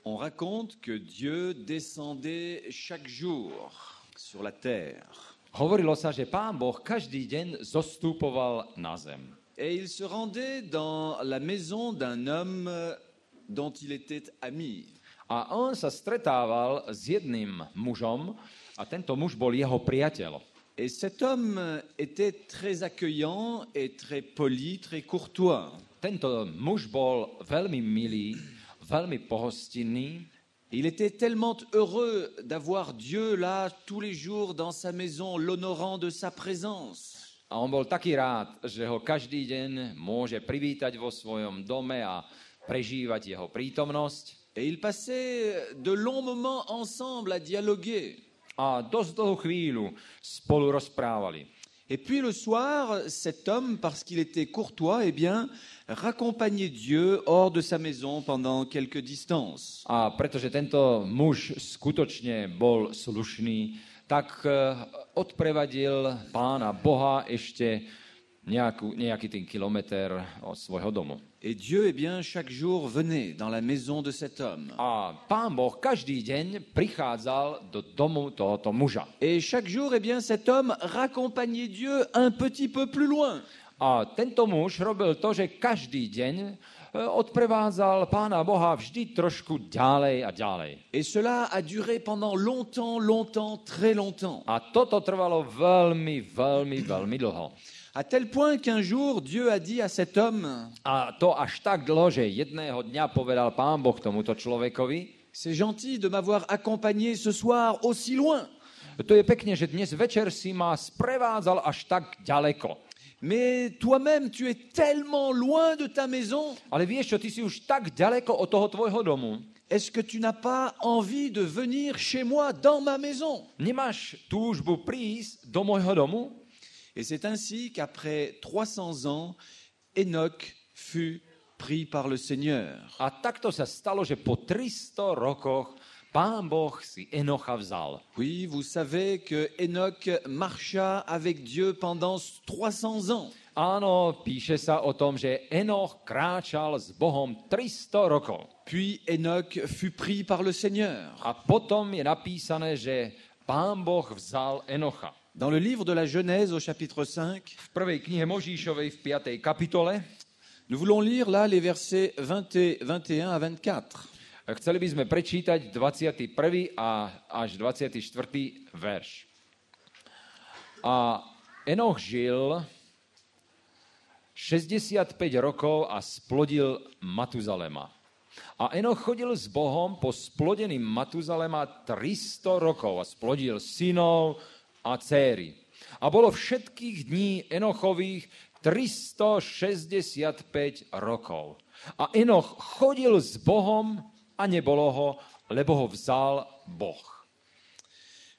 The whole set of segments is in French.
On raconte que Dieu descendait chaque jour sur la terre. Hovorilo sa, že Pán Boh každý deň zostupoval na zem. Et il se rendait dans la maison d'un homme dont il était ami. A on sa stretával s jedným mužom a tento muž bol jeho priateľ. Et cet homme était très accueillant et très poli, très courtois. Tento muž bol veľmi milý, veľmi pohostinný. Il était tellement heureux d'avoir Dieu là tous les jours dans sa maison, l'honorant de sa présence. A on bol taký rád, že ho každý deň môže privítať vo svojom dome a prežívať jeho prítomnosť. Et ils passaient de longs moments ensemble à dialoguer. A dosť dlhú chvíľu spolu rozprávali. Et puis le soir, cet homme, parce qu'il était courtois, eh bien, raccompagnait Dieu hors de sa maison pendant quelques distances. A pretože tento muž skutočne bol slušný, tak odprevadil Pána Boha ešte nejaký ten kilometr od svojho domu. Et Dieu, eh bien, chaque jour venait dans la maison de cet homme. A Pán Boh každý deň prichádzal do domu tohoto muža. Et chaque jour, eh bien, cet homme raccompagnait Dieu un petit peu plus loin. A tento muž robil to, že každý deň odprevádzal Pána Boha vždy trošku ďalej a ďalej. Et cela a duré pendant longtemps, très longtemps. A toto trvalo veľmi dlho. À tel point qu'un jour, Dieu a dit à cet homme, A to až tak dlho, že jedného dňa povedal Pán Boh tomuto človekovi: c'est gentil de m'avoir accompagné ce soir aussi loin. To je pekne, že dnes večer si ma sprevádzal až tak ďaleko. Mais toi-même, tu es tellement loin de ta maison. Ale vieš čo, ty si už tak ďaleko od toho tvojho domu. Est-ce que tu n'as pas envie de venir chez moi dans ma maison? Nemáš túžbu prísť do môjho domu? Et c'est ainsi qu'après 300 ans, Enoch fut pris par le Seigneur. A takto sa stalo, že po 300 rokoch Pán Boh si Enocha vzal. Oui, vous savez que Enoch marcha avec Dieu pendant 300 ans. Áno, píše sa o tom, že Enoch kráčal s Bohom 300 rokov. Puis Enoch fut pris par le Seigneur. A potom je napísané, že Pán Boh vzal Enocha. Dans le livre de la Genèse au chapitre 5, V prvej knihe Možíšovej v 5. kapitole nous voulons lire là les versets 21 à 24. chceli by sme prečítať 21. až 24. verš. A Enoch žil 65 rokov a splodil Matuzalema. A Enoch chodil s Bohom po splodení Matuzalema 300 rokov a splodil synov a dcéry. A bolo všetkých dní Enochových 365 rokov. A Enoch chodil s Bohom a nebolo ho, lebo ho vzal Boh.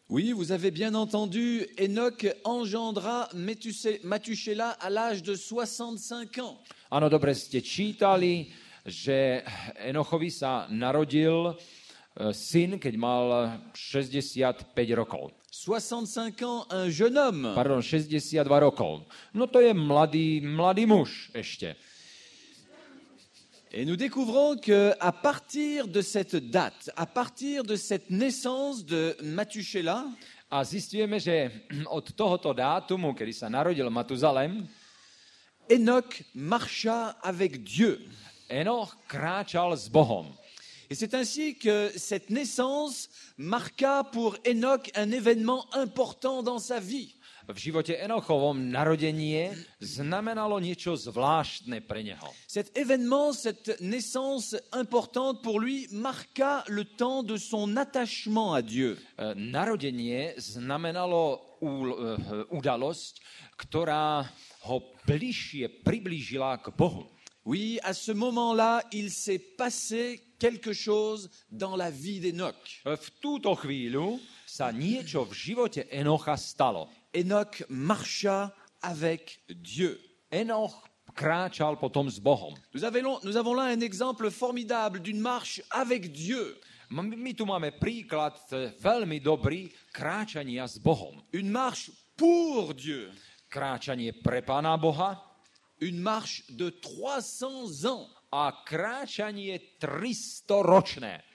Oui, vous avez bien entendu, Enoch engendra Mathusélah à l'âge de 65 ans. Áno, dobre ste čítali, že Enochovi sa narodil syn, keď mal 65 rokov. 65 ans, un jeune homme. Pardon, 62 rokov. No to je mladý muž ešte. Et nous découvrons qu'à partir de cette date, à partir de cette naissance de Mathusélah, A zistujeme, že od tohoto dátumu, kedy sa narodil Matuzalem, Enoch marcha avec Dieu. Enoch kráčal s Bohom. Et c'est ainsi que cette naissance marqua pour Enoch un événement important dans sa vie. V živote Enochovom narodenie znamenalo niečo zvláštne pre neho. Cet événement, cette naissance importante pour lui, marqua le temps de son attachement à Dieu. Narodenie znamenalo udalosť, ktorá ho bližšie priblížila k Bohu. Oui, à ce moment-là, il s'est passé quelque chose dans la vie d'Enoch. V túto chvíľu sa niečo v živote Enocha stalo. Enoch marcha avec Dieu. Enoch kráčal potom s Bohom. Nous avons là un exemple formidable d'une marche avec Dieu. My tu máme príklad veľmi dobrý kráčania s Bohom. Une marche pour Dieu. Kráčanie pre Pána Boha. Une marche de 300 ans. A kráčanie 300-ročné.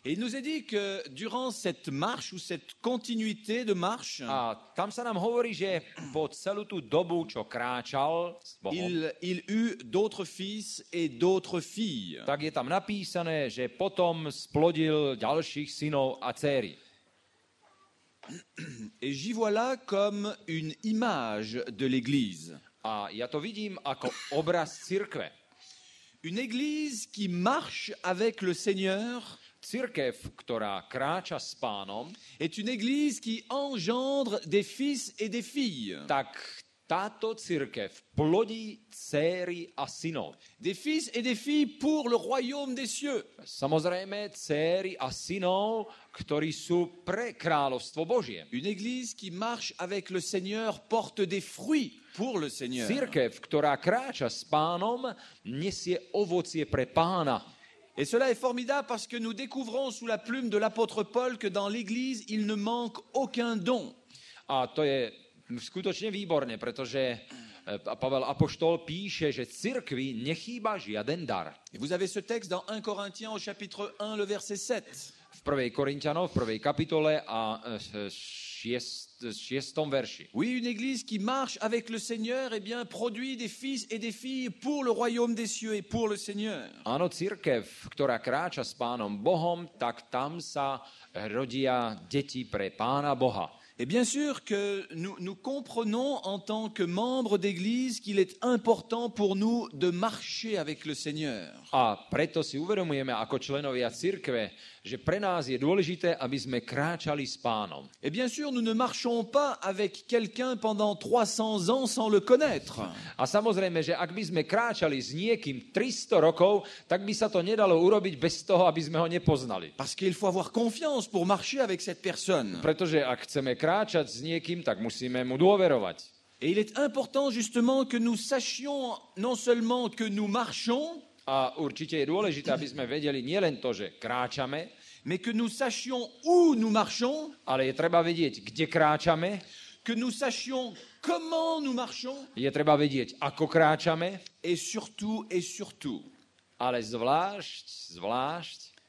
Et il nous est dit que durant cette marche ou cette continuité de marche, A tam sa nám hovorí, že po celú tú dobu, čo kráčal s Bohom, il eut d'autres fils et d'autres filles. tak je tam napísané, že potom splodil ďalších synov a dcéry. Et j'y vois là comme une image de l'Église. A ja to vidím ako obraz cirkve. Une Église qui marche avec le Seigneur Cirkev, ktorá kráča s Pánom, est une Église qui engendre des fils et des filles. tak táto cirkev plodí dcéry a synov. Des fils et des filles pour le royaume des cieux. Samozrejme, dcéry a synov, ktorí sú pre kráľovstvo Božie. Une Église qui marche avec le Seigneur porte des fruits pour le Seigneur. Cirkev, ktorá kráča s Pánom, nesie ovocie pre Pána. Et cela est formidable parce que nous découvrons sous la plume de l'apôtre Paul que dans l'Église, il ne manque aucun don. A to je skutočne výborné, pretože Pavel Apoštol píše, že cirkvi nechýba žiaden dar. Et vous avez ce texte dans 1 Corinthiens au chapitre 1, le verset 7. V 1. Korinťanov, v 1. kapitole a 6. verši. Oui, une Église qui marche avec le Seigneur, eh bien, produit des fils et des filles pour le royaume des cieux et pour le Seigneur. Áno, cirkev, ktorá kráča s Pánom Bohom, tak tam sa rodia deti pre Pána Boha. Et bien sûr que nous comprenons en tant que membres d'Église qu'il est important pour nous de marcher avec le Seigneur. A preto si uvedomujeme ako členovia cirkve, že pre nás je dôležité, aby sme kráčali s Pánom. Et bien sûr, nous ne marchons pas avec quelqu'un pendant 300 ans sans le connaître. A samozrejme, že ak by sme kráčali s niekým 300 rokov, tak by sa to nedalo urobiť bez toho, aby sme ho nepoznali. Parce qu'il faut avoir confiance pour marcher avec cette personne. Pretože ak chceme kráčať s niekým, tak musíme mu dôverovať. Et il est important justement que nous sachions non seulement que nous marchons, A určite je dôležité, aby sme vedeli nielen to, že kráčame, mais que nous sachions où nous marchons, ale je treba vedieť, kde kráčame, que nous sachions comment nous marchons, je treba vedieť, ako kráčame, et surtout, ale zvlášť,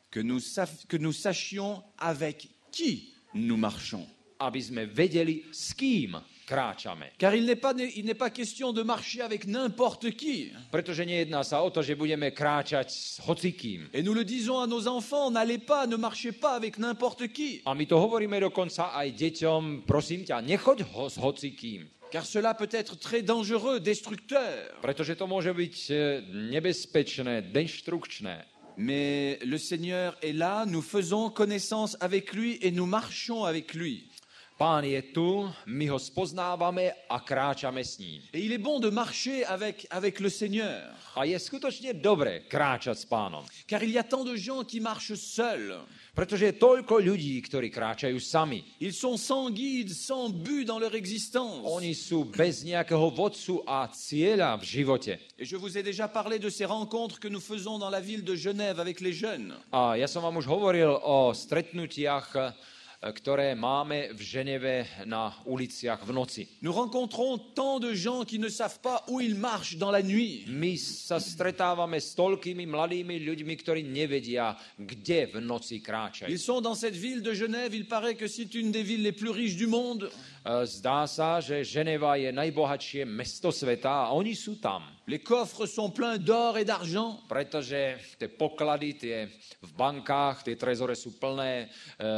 que nous sachions avec qui nous marchons. aby sme vedeli, s kým kráčame. Car il n'est pas question de marcher avec n'importe qui. Pretože nejedná sa o to, že budeme kráčať s hocikým. Et nous le disons à nos enfants, ne marchez pas avec n'importe qui. A my to hovoríme dokonca aj deťom, prosím ťa, nechoď s hocikým. Car cela peut être très dangereux, destructeur. Pretože to môže byť nebezpečné, deštrukčné. Mais le Seigneur est là, nous faisons connaissance avec lui et nous marchons avec lui. Pán je tu, my ho spoznávame a kráčame s ním. Et il est bon de marcher avec le Seigneur. A je skutočne dobre kráčať s Pánom. Car il y a tant de gens qui marchent seuls. Pretože je toľko ľudí, ktorí kráčajú sami. Ils sont sans guide, sans but dans leur existence. Oni sú bez nejakého vodcu a cieľa v živote. Et je vous ai déjà parlé de ces rencontres que nous faisons dans la ville de Genève avec les jeunes. A ja som vám už hovoril o stretnutiach, ktoré máme v Ženeve na uliciach v noci. Nous rencontrons tant de gens qui ne savent pas où ils marchent dans la nuit. My sa stretávame s toľkými mladými ľuďmi, ktorí nevedia, kde v noci kráčajú. Ils sont dans cette ville de Genève, il paraît que c'est une des villes les plus riches du monde. Zdá sa, že Ženeva je najbohatšie mesto sveta a oni sú tam. Les coffres sont pleins d'or et d'argent. Pretože tie poklady, tie v bankách, tie trezore sú plné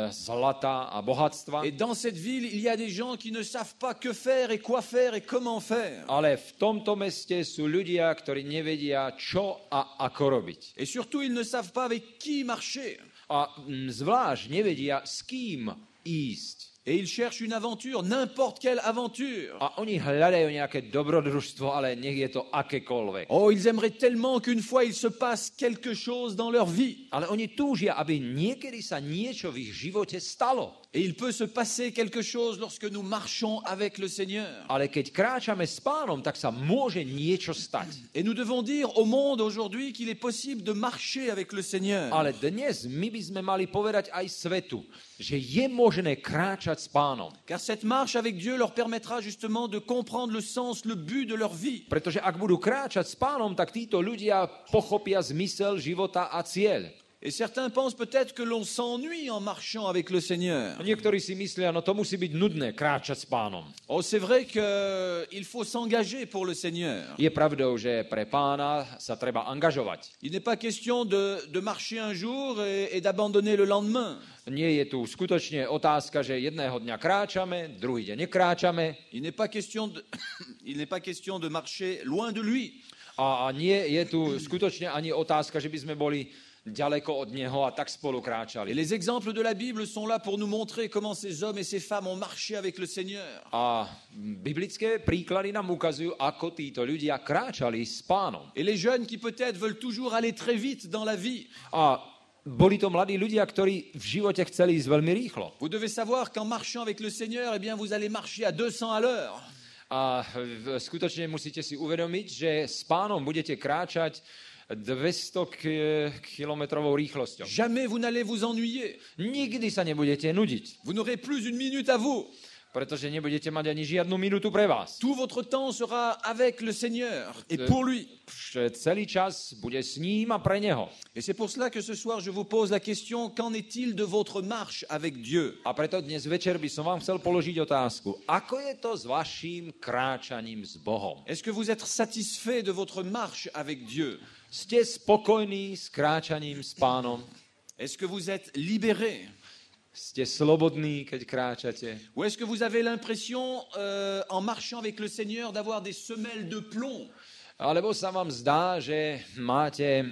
zlata a bohatstva. Et dans cette ville, il y a des gens qui ne savent pas que faire et quoi faire et comment faire. Ale v tomto meste sú ľudia, ktorí nevedia, čo a ako robiť. Et surtout, ils ne savent pas avec qui marcher. A zvlášť nevedia, s kým ísť. Et ils cherchent une aventure, n'importe quelle aventure. A oni hľadajú nejaké dobrodružstvo, ale nech je to akékoľvek. Oh, ils aimeraient tellement qu'une fois il se passe quelque chose dans leur vie. Ale oni túžia, aby niekedy sa niečo v ich živote stalo. Et il peut se passer quelque chose lorsque nous marchons avec le Seigneur. Ale keď kráčame s Pánom, tak sa môže niečo stať. Et nous devons dire au monde aujourd'hui qu'il est possible de marcher avec le Seigneur. Ale dnes my by sme mali povedať aj svetu, že je možné kráčať s Pánom. Car cette marche avec Dieu leur permettra justement de comprendre le sens, le but de leur vie. Pretože ak budú kráčať s Pánom, tak títo ľudia pochopia zmysel života a cieľ. Et certains pensent peut-être que l'on s'ennuie en marchant avec le Seigneur. Niektorí si myslia, no to musí byť nudné kráčať s Pánom. Oh, c'est vrai qu'il faut s'engager pour le Seigneur. Je pravdou, že pre Pána sa treba angažovať. Il n'est pas question de marcher un jour et d'abandonner le lendemain. Nie je tu skutočne otázka, že jedného dňa kráčame, druhý deň nekráčame. Il n'est pas question de marcher loin de lui. A nie je tu skutočne ani otázka, že by sme boli ďaleko od neho a tak spolu Et kráčali. les exemples de la Bible sont là pour nous montrer comment ces hommes et ces femmes ont marché avec le Seigneur. A biblické príklady nám ukazujú, ako títo ľudia kráčali s Pánom. Et les jeunes qui peut-être veulent toujours aller très vite dans la vie. A boli to mladí ľudia, ktorí v živote chceli ísť veľmi rýchlo. Vous devez savoir qu'en marchant avec le Seigneur, eh bien, vous allez marcher à 200 à l'heure. A skutočne musíte si uvedomiť, že s Pánom budete kráčať 200 kilometrovou rýchlosťou. Jamais vous n'allez vous ennuyer. Nikdy sa nebudete nudiť, Vous n'aurez plus une minute à vous. pretože nebudete mať ani žiadnu minútu pre vás. Tout votre temps sera avec le Seigneur et pour lui. Celý čas bude s ním a pre neho. Et c'est pour cela que ce soir, je vous pose la question, qu'en est-il de votre marche avec Dieu? A preto dnes večer by som vám chcel položiť otázku. Ako je to s vaším kráčaním s Bohom? Est-ce que vous êtes satisfait de votre marche avec Dieu? Ste spokojní s kráčaním s Pánom? Est-ce que vous êtes libéré? Ste slobodní, keď kráčate? Ou est-ce que vous avez l'impression, en marchant avec le Seigneur, d'avoir des semelles de plomb? Alebo sa vám zdá, že máte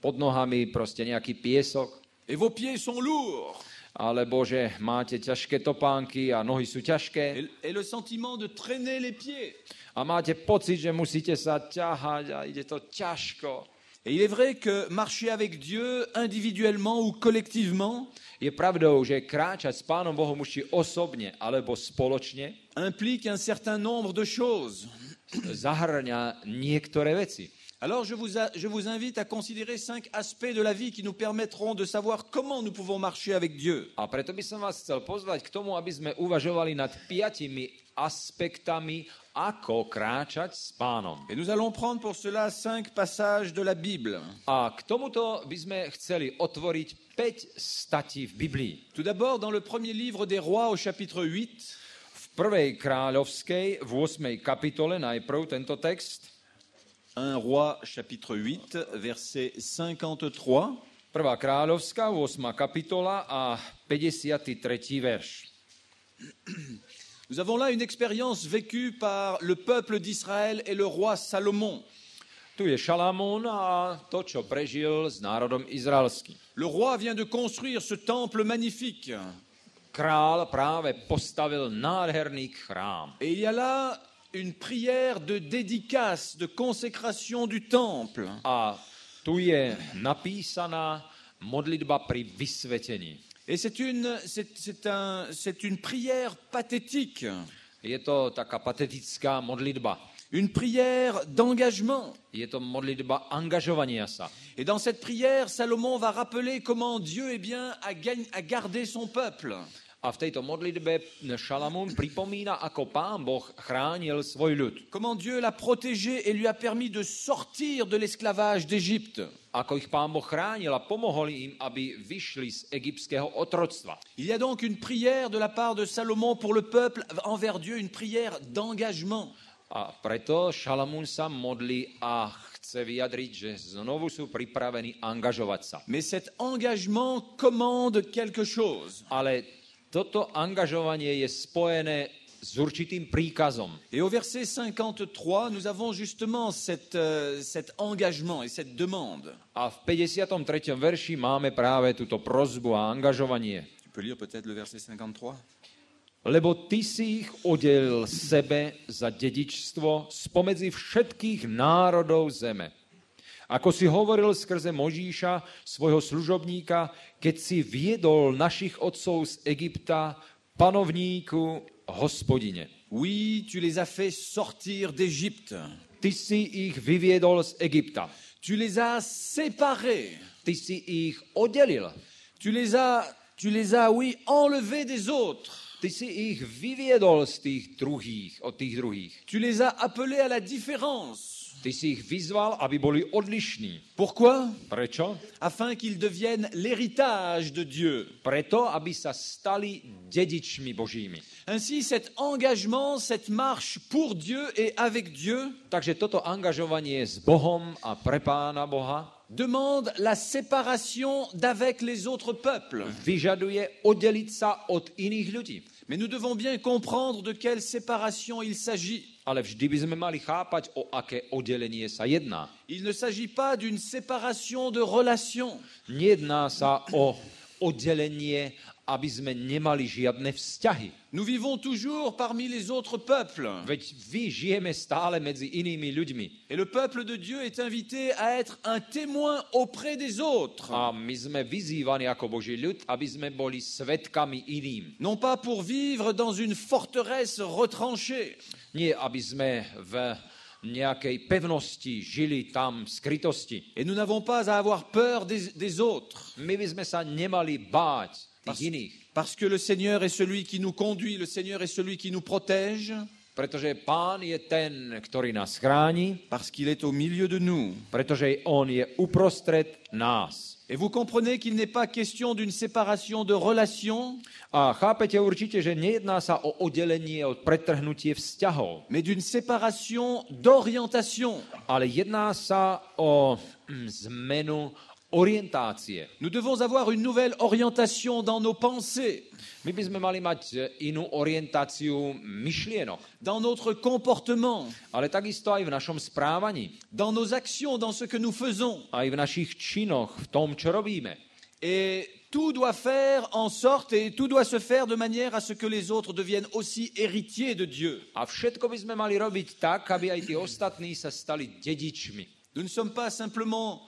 pod nohami proste nejaký piesok? Et vos pieds sont lourds? Alebo že máte ťažké topánky a nohy sú ťažké? Et le sentiment de traîner les pieds? A máte pocit, že musíte sa ťahať a ide to ťažko? Et il est vrai que marcher avec Dieu, individuellement ou collectivement, Je pravdou, že kráčať s Pánom Bohom či osobne alebo spoločne implique un certain nombre de choses. zahrňa niektoré veci. Alors je vous invite à considérer 5 aspects de la vie qui nous permettront de savoir comment nous pouvons marcher avec Dieu. A preto by som vás chcel pozvať k tomu, aby sme uvažovali nad 5 aspektami, ako kráčať s Pánom. Et nous allons prendre pour cela 5 passages de la Bible. A k tomuto by sme chceli otvoriť 5 statí v Biblii. Tout d'abord, dans le premier livre des Rois au chapitre 8, V prvej kráľovskej, v 8. kapitole, najprv tento text. 1 Roi chapitre 8, verset 53. Prvá kráľovská, 8. kapitola a 53. verš. Nous avons là une expérience vécue par le peuple d'Israël et le roi Salomon. Tu je Šalamún a to, čo prežil s národom izraelským. Le roi vient de construire ce temple magnifique. Král práve postavil nádherný chrám. Et il y a là une prière de dédicace, de consécration du temple. A tu je napísaná modlitba pri vysvetení. Et c'est une prière pathétique, Je to taká patetická modlitba. une prière d'engagement. Je to modlitba angažovania sa. Et dans cette prière, Salomon va rappeler comment Dieu a gardé son peuple. A v tejto modlitbe Šalamún pripomína, ako Pán Boh chránil svoj ľud. Comment Dieu l'a protégé et lui a permis de sortir de l'esclavage d'Égypte. Ako ich Pán Boh chránil a pomohol im, aby vyšli z egyptského otroctva. Il y a donc une prière de la part de Salomon pour le peuple envers Dieu, une prière d'engagement. A preto Šalamún sa modlí a chce vyjadriť, že znovu sú pripravení angažovať sa. Mais cet engagement commande quelque chose. Ale toto angažovanie je spojené s určitým príkazom. Et au verset 53, nous avons justement cet engagement et cette demande. A v 53. verši máme práve túto prosbu a angažovanie. Tu peux lire peut-être le verset 53? Lebo ty si ich udelil sebe za dedičstvo spomedzi všetkých národov zeme. Ako si hovoril skrze Možíša, svojho služobníka, keď si viedol našich otcov z Egypta, panovníku, Hospodine. Oui, tu les as fait sortir d'Égypte. Ty si ich vyviedol z Egypta. Tu les as séparés. Ty si ich oddelil. Tu les as, oui, enlevés des autres. Ty si ich vyviedol z tých druhých, od tých druhých. Tu les as appelés à la différence. Ty Ty si ich vyzval, aby boli odlišní. Pourquoi? Prečo? Afin qu'ils deviennent l'héritage de Dieu. Preto, aby sa stali dedičmi Božími. Ainsi, cet engagement, cette marche pour Dieu et avec Dieu Takže toto angažovanie s Bohom a pre Pána Boha demande la séparation d'avec les autres peuples. vyžaduje oddeliť sa od iných ľudí. Mais nous devons bien comprendre de quelle séparation il s'agit. Ale vždy by sme mali chápať, o aké oddelenie sa jedná. Il ne s'agit pas d'une séparation de relations. Nejedná sa o oddelenie, aby sme nemali žiadne vzťahy. Nous vivons toujours parmi les autres peuples. Veď žijeme stále medzi inými ľuďmi. Et le peuple de Dieu est invité à être un témoin auprès des autres. A my sme vyzývaní ako Boží ľud, aby sme boli svedkami iným. Non pas pour vivre dans une forteresse retranchée, Nie, aby sme v nejakej pevnosti žili tam v skrytosti. et nous n'avons pas à avoir peur des autres. My by sme sa nemali báť tých iných, Parce que le Seigneur est celui qui nous conduit, le Seigneur est celui qui nous protège, pretože Pán je ten, ktorý nás chráni, parce qu'il est au milieu de nous. pretože On je uprostred nás. Et vous comprenez qu'il n'est pas question d'une séparation de relations, A chápete určite, že nejedná sa o oddelenie, o pretrhnutie vzťahov, mais d'une séparation d'orientation. ale jedná sa o zmenu orientácie. Nous devons avoir une nouvelle orientation dans nos pensées, My by sme mali mať inú orientáciu myšlienok, dans notre comportement, ale takisto aj v našom správaní, dans nos actions, dans ce que nous faisons. aj v našich činoch, v tom, čo robíme. Et tout doit faire en sorte, et tout doit se faire de manière à ce que les autres deviennent aussi héritiers de Dieu. A všetko by sme mali robiť tak, aby aj tí ostatní sa stali dedičmi. Nous ne sommes pas simplement,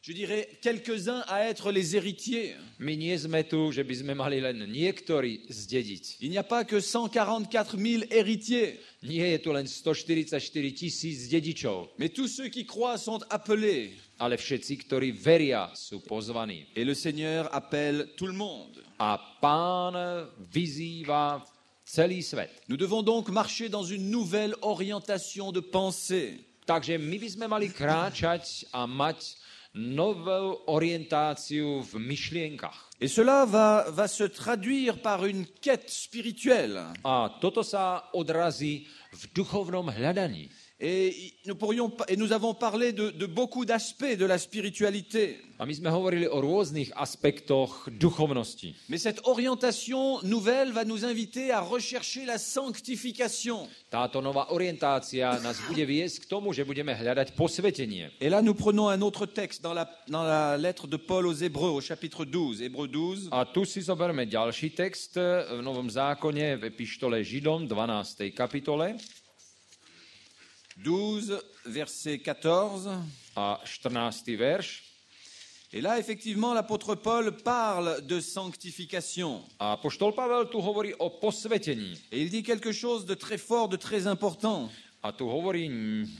je dirais, quelques-uns à être les héritiers. My nie sme tu, že by sme mali len niektorí zdediť. Il n'y a pas que 144 000 héritiers, Nie je tu len 144 000 dedičov, mais tous ceux qui croient sont appelés. ale všetci, ktorí veria, sú pozvaní. Et le Seigneur appelle tout le monde. A Pán vyzýva celý svet. Nous devons donc marcher dans une nouvelle orientation de pensée. Takže my by sme mali kráčať a mať novú orientáciu v myšlienkach. Et cela va se traduire par une quête spirituelle. A toto sa odrazí v duchovnom hľadaní. Et nous avons parlé de beaucoup d'aspects de la spiritualité. A my sme hovorili o rôznych aspektoch duchovnosti. Mais cette orientation nouvelle va nous inviter à rechercher la sanctification. Táto nová orientácia nás bude viesť k tomu, že budeme hľadať posvetenie. Et là, nous prenons un autre texte dans la lettre de Paul aux Hébreux, au chapitre 12. Hébreux 12. A tu si zoberme ďalší text v Novom zákone, v epištole Židom, 12. kapitole 12, verset 14. a 14. verš. Et là, effectivement, l'apôtre Paul parle de sanctification. A apoštol Pavel tu hovorí o posvetení. Et il dit quelque chose de très fort, de très important. A tu hovorí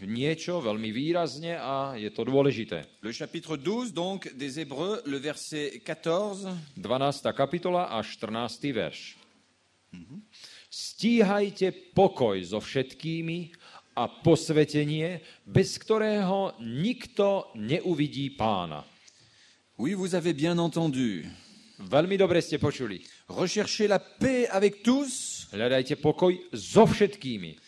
niečo veľmi výrazne a je to dôležité. Le chapitre 12, donc, des Hébreux, le verset 14. 12. kapitola a 14. verš. Stíhajte pokoj so všetkými a posvetenie, bez ktorého nikto neuvidí Pána. Oui, vous avez bien entendu. Veľmi dobre ste počuli. Recherchez la paix avec tous. Hľadajte pokoj so všetkými.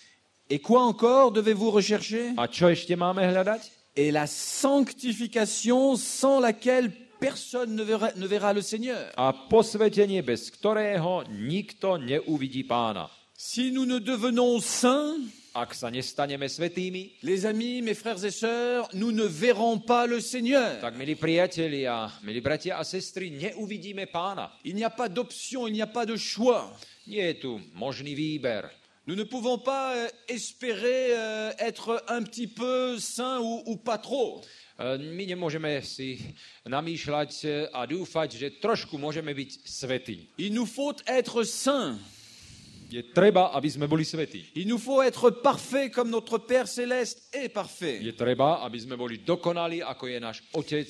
Et quoi encore devez-vous rechercher? A čo ešte máme hľadať? Et la sanctification sans laquelle personne ne verra le Seigneur. A posvetenie, bez ktorého nikto neuvidí Pána. Si nous ne devenons saints, Ak sa nestaneme svätými, les amis, mes frères et sœurs, nous ne verrons pas le Seigneur. tak milí priatelia, milí bratia a sestry, neuvidíme Pána. Il n'y a pas d'option, il n'y a pas de choix. Nie je tu možný výber. Nous ne pouvons pas espérer être un petit peu saints ou pas trop. My nemôžeme si namýšľať a dúfať, že trošku môžeme byť svätí. Il nous faut être saints. Je treba, aby sme boli svätí. Il nous faut être parfaits comme notre Père Céleste est parfait. Je treba, aby sme boli dokonali, ako je náš Otec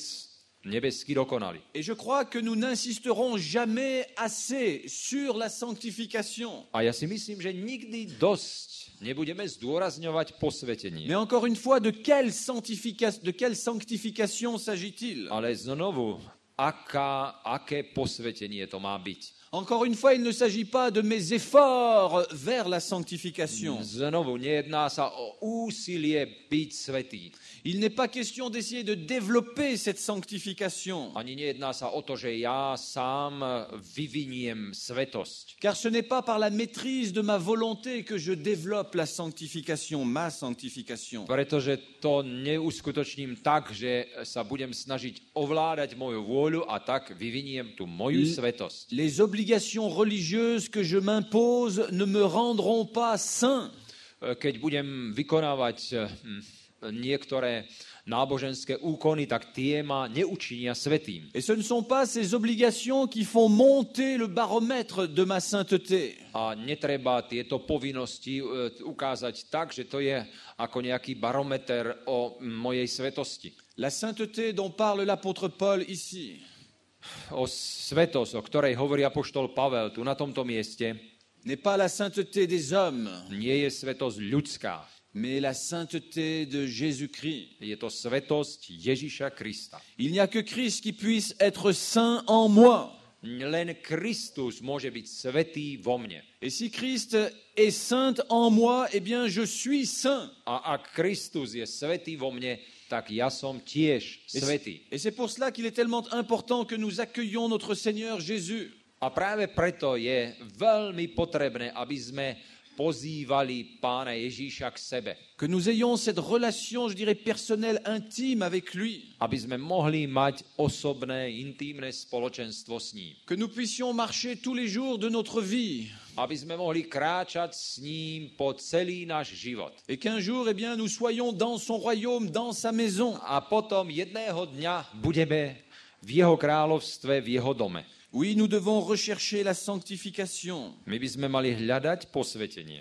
nebeský dokonalý. Et je crois que nous n'insisterons jamais assez sur la sanctification. A ja si myslím, že nikdy dosť Nebudeme zdôrazňovať posvetenie. Mais encore une fois, de quelle sanctification s'agit-il? Ale znovu, aké posvetenie to má byť? Encore une fois, il ne s'agit pas de mes efforts vers la sanctification. Znovu, nejedná sa o úsilie byť svätý. Il n'est pas question d'essayer de développer cette sanctification. Ani nejedná sa o to, že ja sám vyviniem svetosť. Car ce n'est pas par la maîtrise de ma volonté que je développe la sanctification, ma sanctification. Pretože to neuskutočním tak, že sa budem snažiť ovládať moju vôľu a tak vyviniem tú moju svetosť. Les obligations religieuses que je m'impose ne me rendront pas saint. Keď budem vykonávať niektoré náboženské úkony, tak tie ma neučinia svätým. Et ce ne sont pas ces obligations qui font monter le baromètre de ma sainteté. A netreba tieto povinnosti ukázať tak, že to je ako nejaký barometer o mojej svetosti. La sainteté dont parle l'apôtre Paul ici, O svetosť, o ktorej hovorí apoštol Pavel tu na tomto mieste, n'est pas la sainteté des hommes, nie je svetosť ľudská. mais la sainteté de Jésus-Christ. Je to svetosť Ježiša Krista. Il n'y a que Christ qui puisse être saint en moi. Len Kristus môže byť svätý vo mne. Et si Christ est saint en moi, eh bien je suis saint. A ak Kristus je svätý vo mne, tak ja som tiež svätý. Et c'est pour cela qu'il est tellement important que nous accueillons notre Seigneur Jésus. A práve preto je veľmi potrebné, aby sme pozývali Pána Ježíša k sebe. Que nous ayons cette relation, je dirais, personnelle, intime avec lui. Aby sme mohli mať osobné, intímne spoločenstvo s ním. Que nous puissions marcher tous les jours de notre vie. Aby sme mohli kráčať s ním po celý náš život. Et qu'un jour, eh bien, nous soyons dans son royaume, dans sa maison. A potom jedného dňa budeme v jeho kráľovstve, v jeho dome. Oui, nous devons rechercher la sanctification. My by sme mali hľadať posvetenie.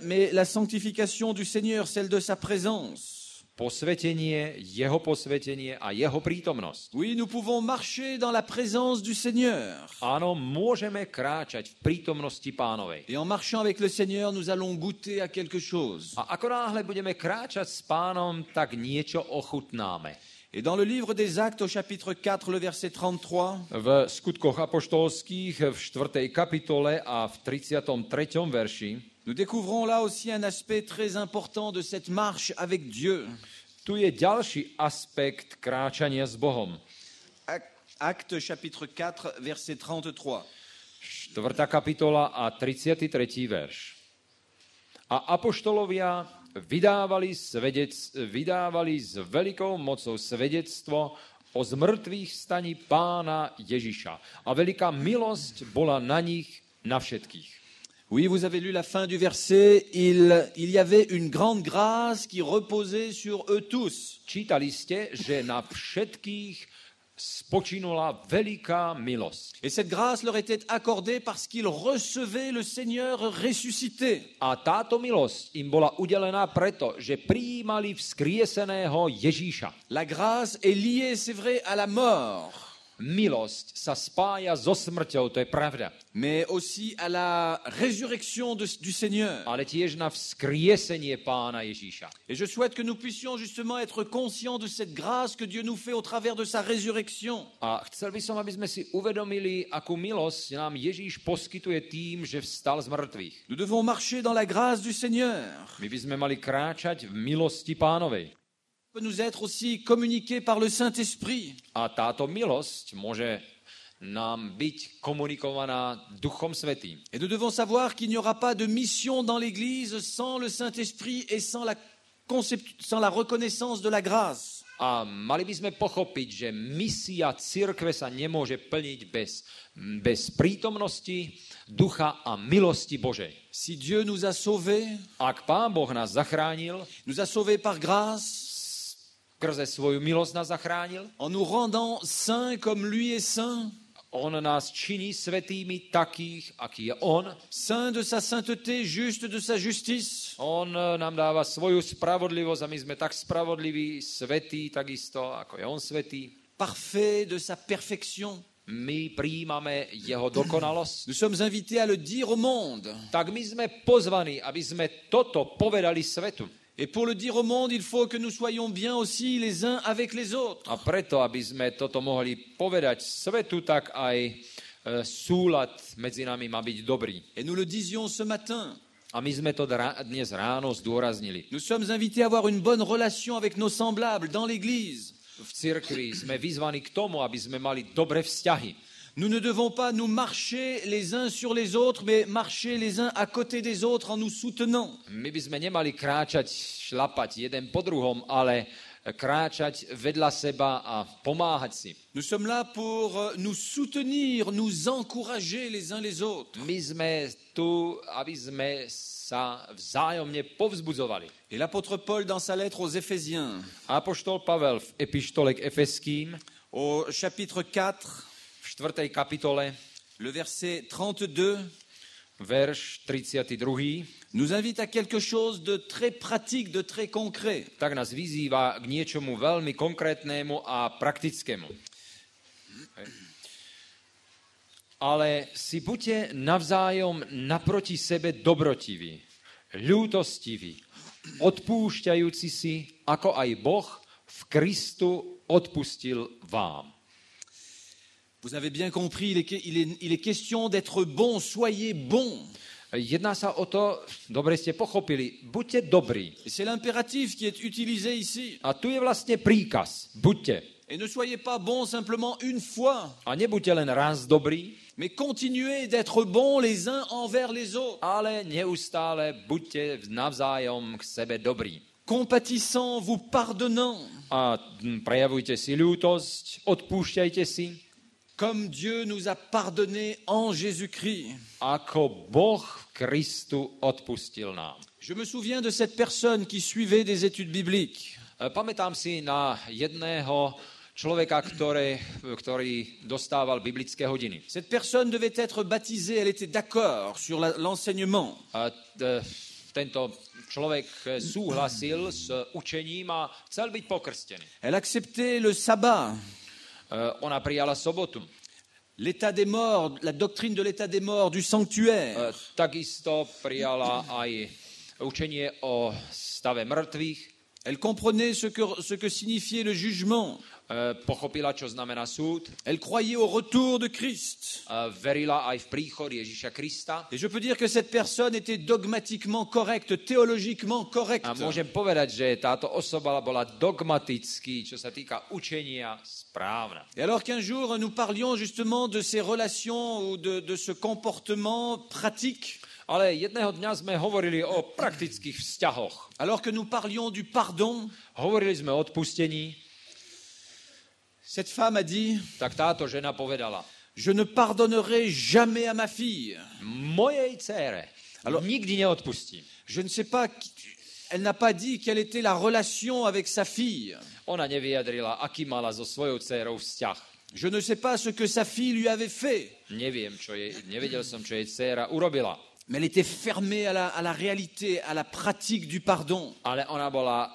Mais la sanctification du Seigneur, celle de sa présence. Posvetenie, jeho posvetenie a jeho prítomnosť. Oui, nous pouvons marcher dans la présence du Seigneur. Áno, môžeme kráčať v prítomnosti Pánovej. Et en marchant avec le Seigneur, nous allons goûter à quelque chose. A ako náhle budeme kráčať s Pánom, tak niečo ochutnáme. Et dans le livre des Actes, au chapitre 4, le verset 33, v skutkoch apoštolských v 4. kapitole a v 33. verši nous découvrons là aussi un aspect très important de cette marche avec Dieu. Tu je ďalší aspekt kráčania s Bohom. Actes chapitre 4, verset 33. 4. kapitola a 33. verš. A apoštolovia vydávali s veľkou mocou svedectvo o zmrtvých staní Pána Ježiša. A veľká milosť bola na nich, na všetkých. Oui, vous avez lu la fin du verset. Il y avait une grande grâce qui reposait sur eux tous. Čítali ste, že na všetkých spočinula veľká milosť. Et cette grâce leur était accordée parce qu'ils recevaient le Seigneur ressuscité. A táto milosť im bola udelená preto, že prijímali vzkrieseného Ježíša. La grâce est liée, c'est vrai, à la mort. Milosť sa spája so smrťou, to je pravda. Mais aussi à la résurrection du Seigneur. Ale tiež na vzkriesenie Pána Ježíša. Et je souhaite que nous puissions justement être conscients de cette grâce que Dieu nous fait au travers de sa résurrection. A chcel by som, aby sme si uvedomili, akú milosť nám Ježíš poskytuje tým, že vstal z mŕtvych. Nous devons marcher dans la grâce du Seigneur. My by sme mali kráčať v milosti Pánovej. Peut nous être aussi communiqué par le Saint-Esprit. A táto milosť môže nám byť komunikovaná Duchom Svätým. Et nous devons savoir qu'il n'y aura pas de mission dans l'Église sans le Saint-Esprit et sans la reconnaissance de la grâce. A mali by sme pochopiť, že misia cirkve sa nemôže plniť bez prítomnosti Ducha a milosti Božej. Si Dieu nous a sauvés, ak Pán Boh nás zachránil, nous a sauvés par grâce, skrze svoju milosť nás zachránil, en nous rendant saints comme lui est saint, on nás činí svätými takých, aký je on. Saint de sa sainteté, juste de sa justice. On nám dáva svoju spravodlivosť a my sme tak spravodliví, svätí takisto, ako je on svätý. Parfait de sa perfection. my prijímame jeho dokonalosť, Nous sommes invités à le dire au monde. tak my sme pozvaní, aby sme toto povedali svetu. Et pour le dire au monde, il faut que nous soyons bien aussi les uns avec les autres. A preto, aby sme toto mohli povedať svetu, tak aj súlad medzi nami má byť dobrý. Et nous le disions ce matin. A my sme to dnes ráno zdôraznili. Nous sommes invités à avoir une bonne relation avec nos semblables dans l'Église. V cirkvi sme vyzvaní k tomu, aby sme mali dobré vzťahy. Nous ne devons pas nous marcher les uns sur les autres, mais marcher les uns à côté des autres en nous soutenant. My by sme nemali kráčať, šlapať jeden po druhom, ale kráčať vedľa seba a pomáhať si. Nous sommes là pour nous soutenir, nous encourager les uns les autres. My sme tu, aby sme sa vzájomne povzbudzovali. Et l'apôtre Paul, dans sa lettre aux Éphésiens, Apoštol Pavel v epištole k Efeským, au chapitre 4, v 4. kapitole, le verset 32, verš 32, nous invite à quelque chose de très pratique, de très concret. tak nás vyzýva k niečomu veľmi konkrétnemu a praktickému. Ale si buďte navzájom naproti sebe dobrotiví, ľútostiví, odpúšťajúci si, ako aj Boh v Kristu odpustil vám. Vous avez bien compris, il est question d'être bon, soyez bon. Jedná sa o to, dobre ste pochopili, buďte dobrí. Et c'est l'impératif qui est utilisé ici. A tu je vlastne príkaz, buďte. Et ne soyez pas bon simplement une fois, A nebuďte len raz dobrí, mais continuez d'être bons les uns envers les autres, ale neustále buďte navzájom k sebe dobrí. compatissant, vous pardonnant, A prejavujte si ľútosť, odpúšťajte si, comme Dieu nous a pardonné en Jésus-Christ. ako Boh v Kristu odpustil nám. Je me souviens de cette personne qui suivait des études bibliques. Pamätám si na jedného človeka, ktorý dostával biblické hodiny. Cette personne devait être baptisée, elle était d'accord sur l'enseignement. A tento človek súhlasil s učením a chcel byť pokrstený. Elle acceptait le sabbat, Ona prijala sobotu. l'état des morts, la doctrine de l'état des morts, du sanctuaire. Takisto prijala aj učenie o stave mŕtvych. Elle comprenait ce que signifiait le jugement. Pochopila, čo znamená súd. Elle croyait au retour de Christ. Verila aj v príchod Ježiša Krista. Et je peux dire que cette personne était dogmatiquement correcte, théologiquement correcte. A môžem povedať, že táto osoba bola dogmaticky, čo sa týka učenia, správna. Et alors qu'un jour, nous parlions justement de ces relations ou de ce comportement pratique, Ale jedného dňa sme hovorili o praktických vzťahoch. alors que nous parlions du pardon, Hovorili sme o odpustení, cette femme a dit, tak táto žena povedala, je ne pardonnerai jamais à ma fille. mojej dcére nikdy neodpustím. Je ne sais pas, elle n'a pas dit quelle était la relation avec sa fille. Ona nevyjadrila, aký mala so svojou dcérou vzťah. Je ne sais pas ce que sa fille lui avait fait. Nevedel som, čo jej dcéra urobila. Mais elle était fermée à la réalité, à la pratique du pardon. Ale ona bola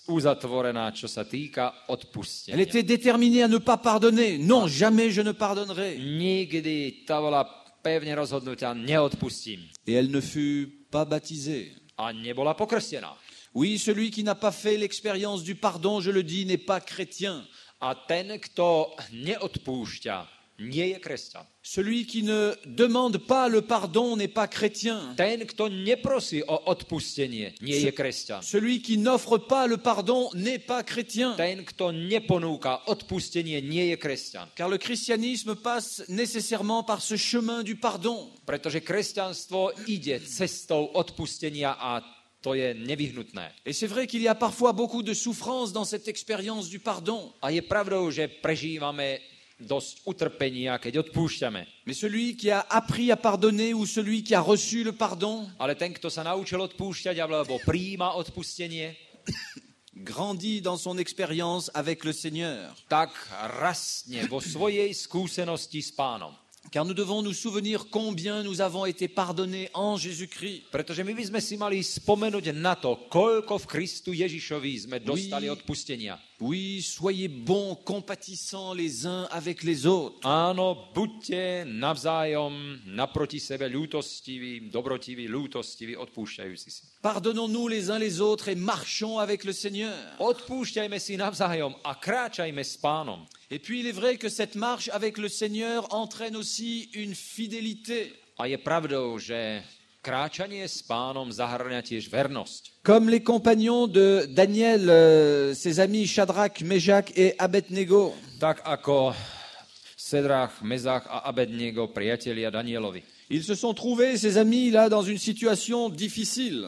uzatvorená, čo sa týka odpustenia. Elle était déterminée à ne pas pardonner. Non, jamais je ne pardonnerai. Nikdy tá bola pevne rozhodnutá, neodpustím. Et elle ne fut pas baptisée. A nebola pokrstená. Oui, celui qui n'a pas fait l'expérience du pardon, je le dis, n'est pas chrétien. A ten, kto neodpúšťa, nie je kresťan. Celui qui ne demande pas le pardon n'est pas chrétien. Ten, kto neprosí o odpustenie, nie je kresťan. Celui qui n'offre pas le pardon n'est pas chrétien. Ten, kto neponúka odpustenie, nie je kresťan. Car le christianisme passe nécessairement par ce chemin du pardon. Pretože kresťanstvo ide cestou odpustenia a to je nevyhnutné. Et c'est vrai qu'il y a parfois beaucoup de souffrance dans cette expérience du pardon. A je pravdou, že prežívame dosť utrpenia, keď odpúšťame. Mais celui qui a appris à pardonner ou celui qui a reçu le pardon Ale ten, kto sa naučil odpúšťať alebo prijíma odpustenie, grandit dans son expérience avec le Seigneur. tak rastne vo svojej skúsenosti s Pánom. Car nous devons nous souvenir combien nous avons été pardonnés en Jésus-Christ. Pretože my by sme si mali spomenúť na to, koľko v Kristu Ježišovi sme dostali odpustenia. Oui, soyez bons, compatissants les uns avec les autres. Áno, buďte navzájom naproti sebe ľútostiví, dobrotiví, ľútostiví, odpúšťajúci si. Pardonnons-nous les uns les autres et marchons avec le Seigneur. Odpúšťajme si navzájom a kráčajme s Pánom. Et puis il est vrai que cette marche avec le Seigneur entraîne aussi une fidélité. A je pravdou, že kráčanie s Pánom zahŕňa tiež vernosť. Comme les compagnons de Daniel, ses amis Shadrach, Meshach et Abednego. Tak ako Sedrach, Mezach a Abednego, priatelia Danielovi. Ils se sont trouvés, ces amis, là, dans une situation difficile.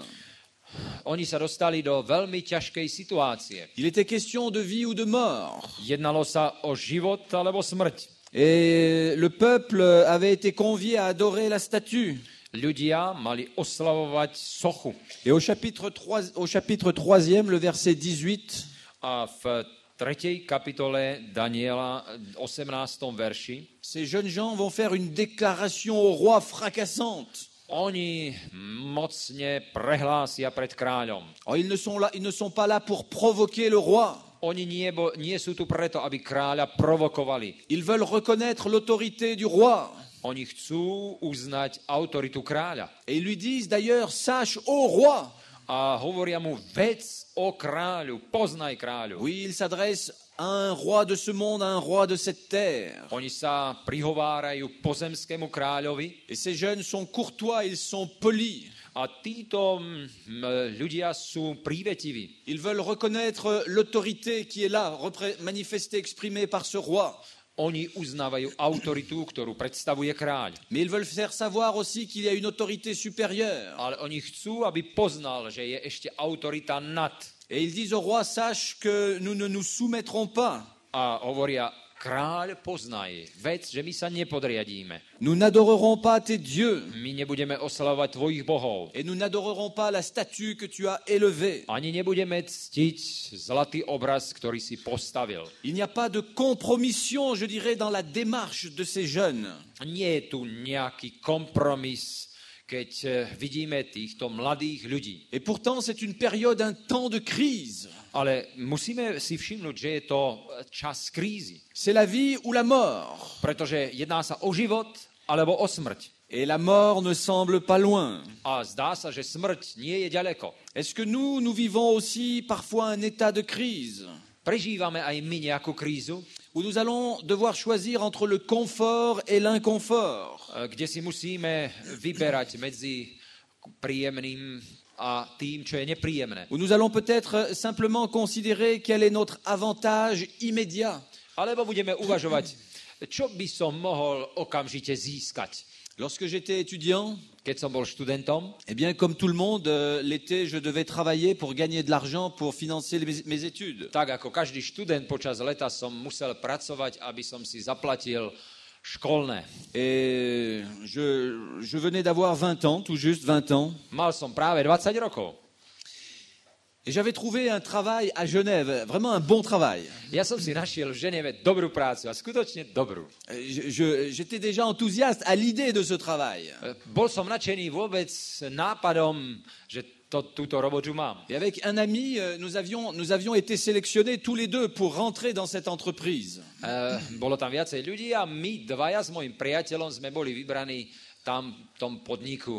Oni sa dostali do veľmi ťažkej situácie. Il était question de vie ou de mort. Jednalo sa o život alebo smrť. Et le peuple avait été convié à adorer la statue. Ľudia mali oslavovať sochu. Et au chapitre 3e, le verset 18, A v 3. kapitole Daniela, 18. verši, ces jeunes gens vont faire une déclaration au roi fracassante. oni mocne prehlásia pred kráľom. Oh, ils ne sont pas là pour provoquer le roi. Oni nie sú tu preto, aby kráľa provokovali. Ils veulent reconnaître l'autorité du roi. Oni chcú uznať autoritu kráľa. Et ils lui disent d'ailleurs, sache, ô roi. A hovoria mu, vedz o kráľu, poznaj kráľu. Oui, il s'adresse à un roi de ce monde, à un roi de cette terre. Oni sa prihovárajú pozemskému kráľovi. Et ces jeunes sont courtois, ils sont polis. A títo ľudia sú prívetiví. Ils veulent reconnaître l'autorité qui est là, manifestée, exprimée par ce roi. Oni uznávajú autoritu, ktorú predstavuje kráľ. Mais ils veulent faire savoir aussi qu'il y a une autorité supérieure. Ale oni chcú, aby poznal, že je ešte autorita nad. Et ils disent au roi, sache que nous ne nous soumettrons pas. A hovoria, kráľ poznaj, vec, že my sa nepodriadíme. Nous n'adorerons pas tes dieux. My nebudeme oslavovať tvojich bohov. Et nous n'adorerons pas la statue que tu as élevée. Ani nebudeme ctiť zlatý obraz, ktorý si postavil. Il n'y a pas de compromission, je dirais, dans la démarche de ces jeunes. Nie je tu nejaký kompromis, keď vidíme týchto mladých ľudí. Et pourtant, c'est une période, un temps de crise. Ale musíme si všimnúť, že je to čas krízy. C'est la vie ou la mort. Pretože jedná sa o život alebo o smrť. Et la mort ne semble pas loin. A zdá sa, že smrť nie je ďaleko. Est-ce que nous vivons aussi parfois un état de crise Prežívame aj my nejakú krízu, où nous allons devoir choisir entre le confort et l'inconfort. kde si musíme vyberať medzi príjemným a tým, čo je nepríjemné. Où nous allons peut-être simplement considérer quel est notre avantage immédiat. Alebo budeme uvažovať, čo by som mohol okamžite získať. Lorsque j'étais étudiant, Keď som bol študentom, eh bien, comme tout le monde, l'été, je devais travailler pour gagner de l'argent pour financer mes études. tak ako každý študent počas leta som musel pracovať, aby som si zaplatil školné. Et je venais d'avoir 20 ans, tout juste 20 ans. Mal som práve 20 rokov. Et j'avais trouvé un travail à Genève, vraiment un bon travail. Ja som si našiel v Ženeve dobrú prácu a skutočne dobrú. J'étais déjà enthousiaste à l'idée de ce travail. Bol som nadšený vôbec nápadom, že túto robotu mám. Et avec un ami, nous avions été sélectionnés tous les deux pour rentrer dans cette entreprise. Bolo tam viacej ľudí a my dvaja s mojim priateľom sme boli vybraní tam v tom podniku.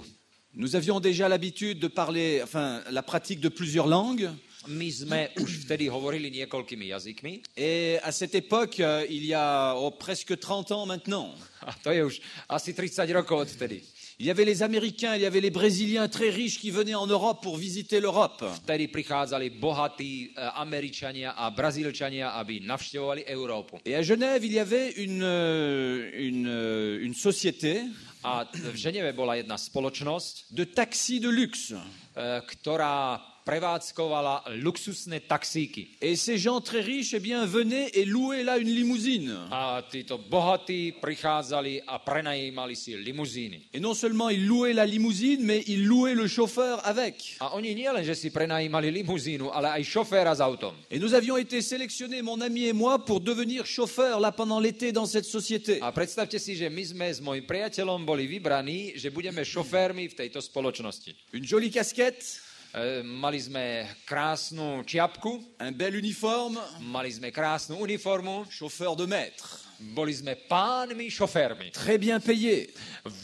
Nous avions déjà l'habitude de parler, enfin, la pratique de plusieurs langues. My sme už vtedy hovorili niekoľkými jazykmi. Et à cette époque, il y a presque 30 ans maintenant, A to je už asi 30 rokov odvtedy. il y avait les Américains, il y avait les Brésiliens très riches qui venaient en Europe pour visiter l'Europe. Vtedy prichádzali bohatí Američania a Brazílčania, aby navštevovali Európu. Et à Genève, il y avait une société A v Ženeve bola jedna spoločnosť, de taxis de luxe. ktorá prevádzkovala luxusné taxíky. Et ces gens très riches, eh bien, venaient et louaient là une limousine. A títo bohatí prichádzali a prenajímali si limuzíny. Et non seulement ils louaient la limousine, mais ils louaient le chauffeur avec. A oni nie len, že si prenajímali limuzínu, ale aj šoféra s autom. Et nous avions été sélectionnés, mon ami et moi, pour devenir chauffeurs là pendant l'été dans cette société. A predstavte si, že my sme s mojim priateľom boli vybraní, že budeme šoférmi v tejto spoločnosti. Une jolie casquette, Mali sme krásnu čiapku, un bel uniforme, mali sme krásnu uniformu, chauffeur de maître, boli sme pánmi šoférmi. très bien payé,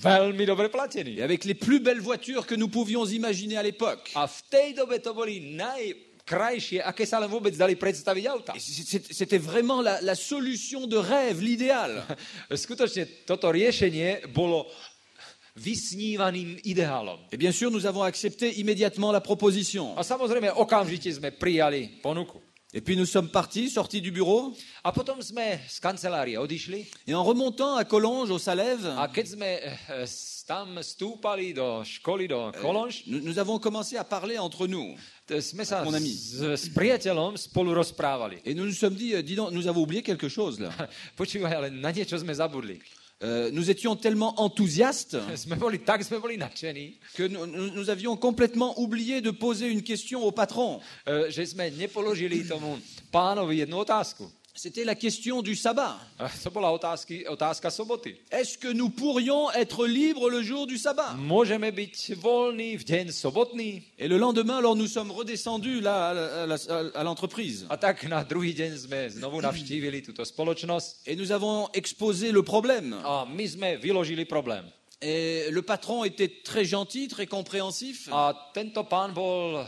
Veľmi dobre et platení. avec les plus belles voitures que nous pouvions imaginer à l'époque. A v tej dobe to boli najkrajšie, aké sa len vôbec dali predstaviť auta. Et c'était vraiment la solution de rêve, l'idéal. Skutočne toto riešenie bolo vysnívaným ideálom. Et bien sûr, nous avons accepté immédiatement la proposition. A samozrejme, okamžite sme prijali ponuku. Et puis nous sommes partis, sortis du bureau, A potom sme z kancelárie odišli et en remontant à Collonges, au Salève, a keď sme tam stúpali do školy, do Kolonž, nous avons commencé à parler entre nous. sme sa Mon ami. s priateľom spolu rozprávali. Et nous nous sommes dit, dis donc, nous avons oublié quelque chose là. Počúvaj, ale na niečo sme zabudli. Nous étions tellement enthousiastes Sme boli nadšení, que nous avions complètement oublié de poser une question au patron. že sme nepoložili tomu pánovi jednu otázku. C'était la question du sabbat. A to bola otázka soboty. Est-ce que nous pourrions être libres le jour du sabbat? Môžeme byť voľní v deň sobotný? Et le lendemain, alors nous sommes redescendus là à l'entreprise. A tak na druhý deň sme znovu navštívili túto spoločnosť Et nous avons exposé le problème. a my sme vyložili problém. Et le patron était très gentil, très compréhensif. A tento pán bol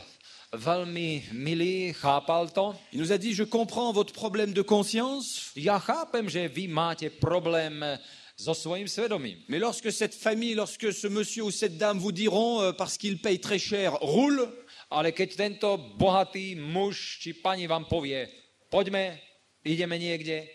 veľmi milý, chápal to. Il nous a dit, je comprends votre problème de conscience, Ja chápem, že vy máte problém so svojím svedomím. mais lorsque cette famille, lorsque ce monsieur ou cette dame vous diront, parce qu'il paye très cher, roule, Ale keď tento bohatý muž či pani vám povie, poďme, ideme niekde,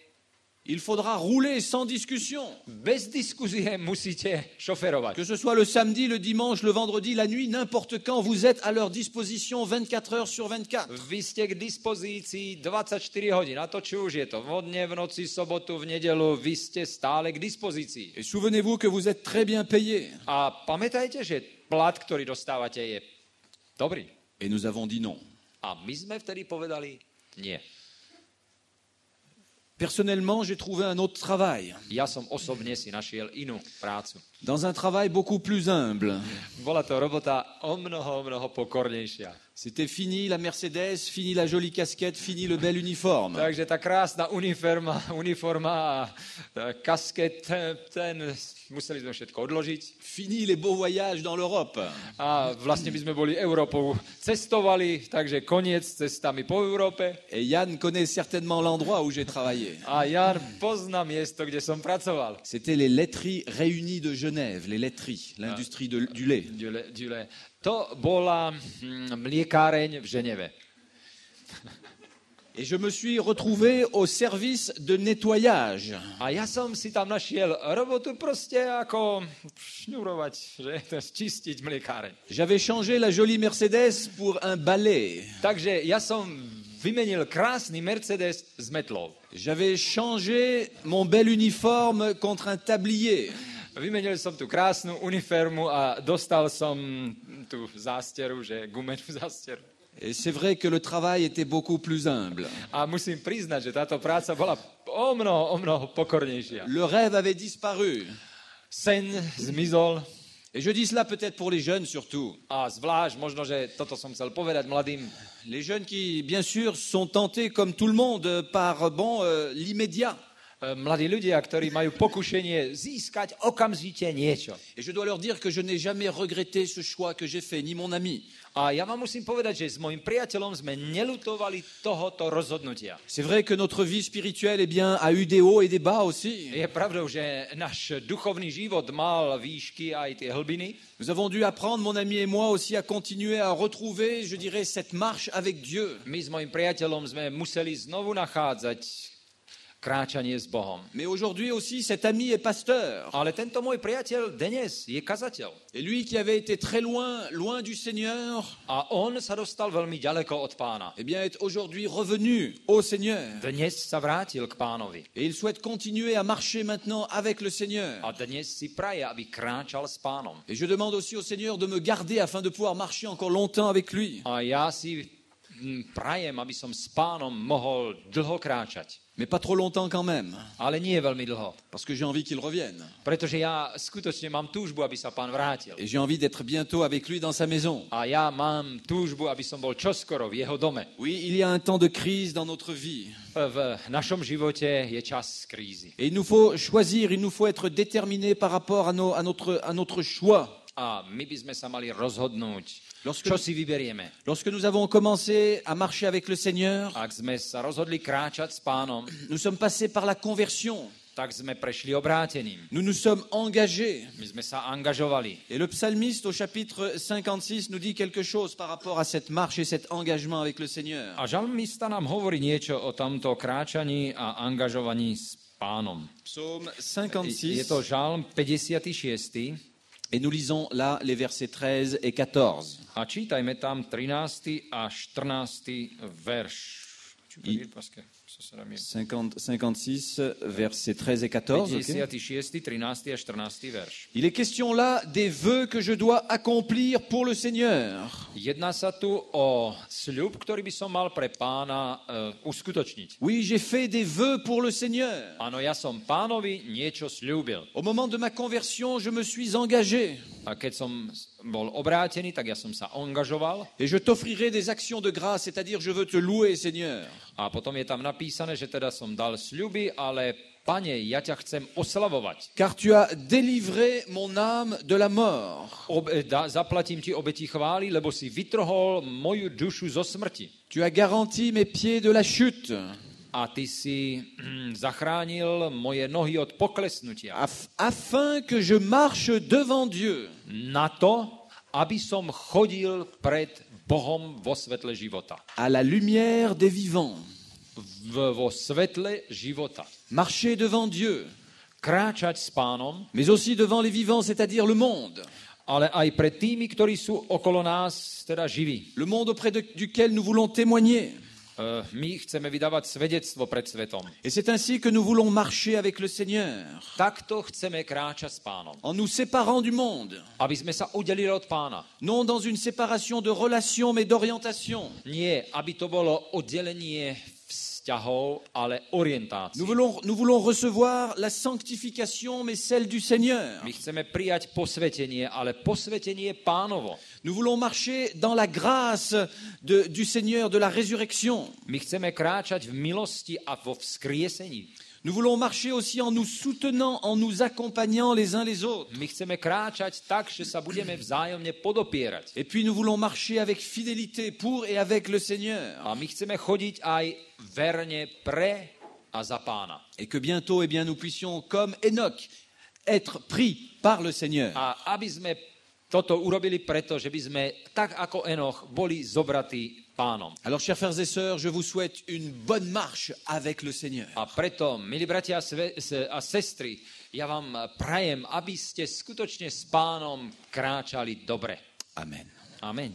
il faudra rouler sans discussion. bez diskuzie musíte šoferovať. Que ce soit le samedi, le dimanche, le vendredi, la nuit, n'importe quand, vous êtes à leur disposition 24 heures sur 24. Vy ste k dispozícii 24 hodín. A to či už je to vodne, v noci, sobotu, v nedelu, vy ste stále k dispozícii. Et souvenez-vous que vous êtes très bien payés. A pamätajte, že plat, ktorý dostávate, je dobrý. Et nous avons dit non. A my sme vtedy povedali nie. Personnellement, j'ai trouvé un autre travail, Ja som osobne si našiel inú prácu. dans un travail beaucoup plus humble. Bola to robota o mnoho pokornejšia. C'était fini la Mercedes, fini la jolie casquette, fini le bel uniforme. Takže tá krásna uniforma a kasket, museli sme všetko odložiť. Fini les beaux voyages dans l'Europe. A vlastne by sme boli Európou cestovali, takže koniec cestami po Európe. Et Yann connaît certainement l'endroit où j'ai travaillé. A Jan pozná miesto, kde som pracoval. C'était les laiteries réunies de Genève, les laiteries, l'industrie du lait. Ďule. To bola mliekáreň v Ženeve. Et je me suis retrouvé au service de nettoyage. A ja som si tam našiel robotu proste ako šňurovať, že čistiť mliekáreň. J'avais changé la jolie Mercedes pour un balai. Takže ja som vymenil krásny Mercedes s metlou. J'avais changé mon bel uniforme contre un tablier. Vymenil som tú krásnu uniformu a dostal som tú zásteru, že gumenú zásteru. Et c'est vrai que le travail était beaucoup plus humble. A musím priznať, že táto práca bola o mnoho pokornejšia. Le rêve avait disparu. Sen zmizol Et je dis cela peut-être pour les jeunes surtout. a zvlášť, možno, že toto som chcel povedať mladým, Les jeunes qui, bien sûr, sont tentés comme tout le monde par, l'immédiat. mladí ľudia, ktorí majú pokušenie získať okamžite niečo. Et je dois leur dire que je n'ai jamais regretté ce choix que j'ai fait, ni mon ami. A ja vám musím povedať, že s mojim priateľom sme neľutovali tohoto rozhodnutia. C'est vrai que notre vie spirituelle, eh bien, a eu des hauts et des bas aussi. Je pravdou, že náš duchovný život mal výšky aj tie hlbiny. Nous avons dû apprendre, mon ami et moi, aussi à continuer à retrouver, je dirais, cette marche avec Dieu. My s mojim priateľom sme museli znovu nachádzať kráčanie s Bohom. Mais aujourd'hui aussi, cet ami est pasteur. Ale tento môj priateľ dnes je kazateľ. Et lui qui avait été très loin du Seigneur, A on sa dostal veľmi ďaleko od Pána. eh bien, est aujourd'hui revenu au Seigneur. Dnes sa vrátil k Pánovi. Et il souhaite continuer à marcher maintenant avec le Seigneur. A dnes si praje, aby kráčal s Pánom. Et je demande aussi au Seigneur de me garder afin de pouvoir marcher encore longtemps avec lui. A ja si prajem, aby som s Pánom mohol dlho kráčať. Mais pas trop longtemps quand même, Ale nie veľmi dlho. parce que j'ai envie qu'il revienne. Pretože ja skutočne mám túžbu, aby sa Pán vrátil. Et j'ai envie d'être bientôt avec lui dans sa maison. A ja mám túžbu, aby som bol čoskoro v jeho dome. Oui, il y a un temps de crise dans notre vie. V našom živote je čas krízy. Et il nous faut choisir, il nous faut être déterminés par rapport à notre choix. A my by sme sa mali rozhodnúť, Lorsque, čo si vyberieme. lorsque nous avons commencé à marcher avec le Seigneur, Ak sme sa rozhodli kráčať s Pánom, nous sommes passés par la conversion. tak sme prešli obrátením. Nous nous sommes engagés. My sme sa angažovali. Et le psalmiste au chapitre 56 nous dit quelque chose par rapport à cette marche et cet engagement avec le Seigneur. A žalmista nám hovorí niečo o tomto kráčaní a angažovaní s Pánom. Psaume Je 56. to žalm 56. Et nous lisons là les versets 13 et 14. A čítajme tam 13. a 14. verš. Tu peux lire parce que ça sera mieux. 56, versets 13 et 14. ok. 56. 13. a 14. verš. Il est question là des vœux que je dois accomplir pour le Seigneur. Jedná sa tu o sľub, ktorý by som mal pre Pána uskutočniť. Oui, j'ai fait des vœux pour le Seigneur. Áno, ja som Pánovi niečo sľúbil. Au moment de ma conversion, je me suis engagé. A keď som bol obrátený, tak ja som sa angažoval. Et je t'offrirai des actions de grâce, c'est-à-dire je veux te louer, Seigneur. A potom je tam napísané, že teda som dal sľuby, ale Pane, ja ťa chcem oslavovať. Car tu as délivré mon âme de la mort. Zaplatím ti obeti chvály, lebo si vytrhol moju dušu zo smrti. Tu as garanti mes pieds de la chute. A ty si zachránil moje nohy od poklesnutia. Afin que je marche devant Dieu. Na to, aby som chodil pred Bohom vo svetle života. À la lumière des vivants. Vo svetle života. Marcher devant Dieu. Kráčať s Pánom, Mais aussi devant les vivants, c'est-à-dire le monde. ale aj pred tými, ktorí sú okolo nás, teda živí. Le monde auprès duquel nous voulons témoigner. My chceme vydávať svedectvo pred svetom. Et c'est ainsi que nous voulons marcher avec le Seigneur. Takto chceme kráčať s Pánom. En nous séparant du monde. Aby sme sa oddelili od Pána. Non dans une séparation de relation, mais d'orientation. Nie, aby to bolo oddelenie vzťahov, ale orientácie. Nous voulons recevoir la sanctification, mais celle du Seigneur. My chceme prijať posvetenie, ale posvetenie Pánovo. Nous voulons marcher dans la grâce du Seigneur, de la résurrection. My chceme kráčať v milosti a vo vzkriesení. Nous voulons marcher aussi en nous soutenant, en nous accompagnant les uns les autres. My chceme kráčať tak, že sa budeme vzájomne podopierať. Et puis nous voulons marcher avec fidélité pour et avec le Seigneur. A my chceme chodiť aj verne pre a za Pána. Et que bientôt, nous puissions, comme Enoch, être pris par le Seigneur. A aby sme toto urobili preto, že by sme tak ako Enoch boli zobratí Pánom. Alors, chers frères et sœurs, je vous souhaite une bonne marche avec le Seigneur. A preto, milí bratia a sestry, ja vám prajem, aby ste skutočne s Pánom kráčali dobre. Amen. Amen.